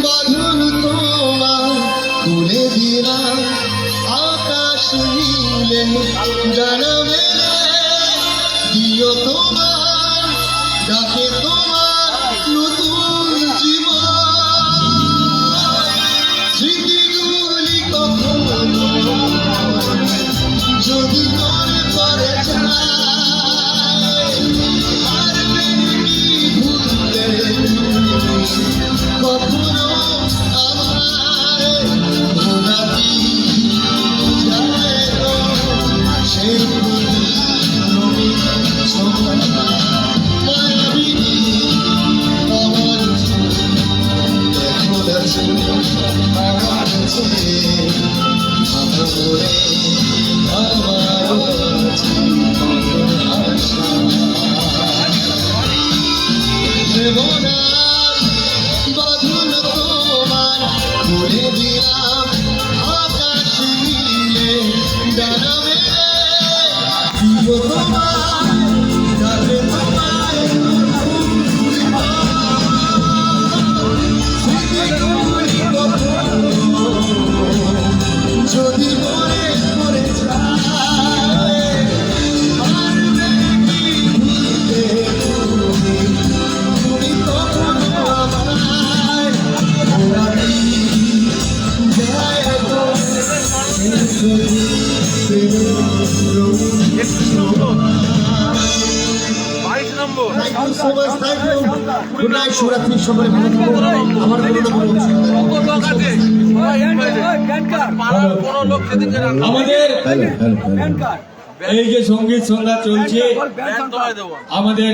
বাঁধন তোমার তুলে দিলাম আকাশ নীলে জানাবে দিও তোমার ডাকে তোমার নতুন জীবন স্মৃতিগুলি কখনো যদি মনে পড়ে যায় পারবে কি ভুলতে কখনো আমায় ভোলাতে যায় তো সেই নবী সময় মায়াবিনী আমার দেখো আছে আমার ছেলে বাঁধন তোমার খুলে দিলাম আকাশ নীলে জানাবে দিও তোমার যাবে তোমায় যদি মনে পড়ে যায় পারবে কি ভুলতে তুমি কখনো আমায় ভোলাতে যায় তো শিবরাত্রির সময় ভালো থাকবো। আমার আমাদের এই যে সঙ্গীত সন্ধ্যা চলছে, আমাদের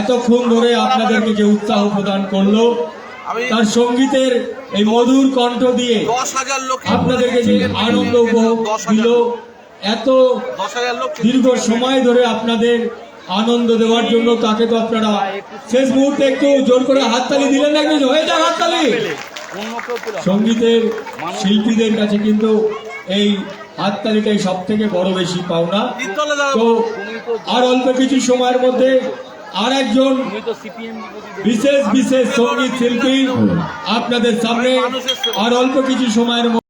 এতক্ষণ ধরে আপনাদেরকে যে উৎসাহ প্রদান করলো, তার সঙ্গীতের এই মধুর কণ্ঠ দিয়ে আপনাদেরকে যে আনন্দ উপভোগ দিল, এত দীর্ঘ সময় ধরে আপনাদের আনন্দ দেওয়ার জন্য তাকে তো আপনারা শেষ মুহূর্তে একটু জোর করে হাততালি দিলেন না? কিছু হয়ে যাক হাততালি। সঙ্গীতের শিল্পীদের কাছে কিন্তু এই হাততালিটাই সব থেকে বড় বেশি পাওনা। তো আর অল্প কিছু সময়ের মধ্যে আর একজন বিশেষ বিশেষ সঙ্গীত শিল্পী আপনাদের সামনে আর অল্প কিছু সময়ের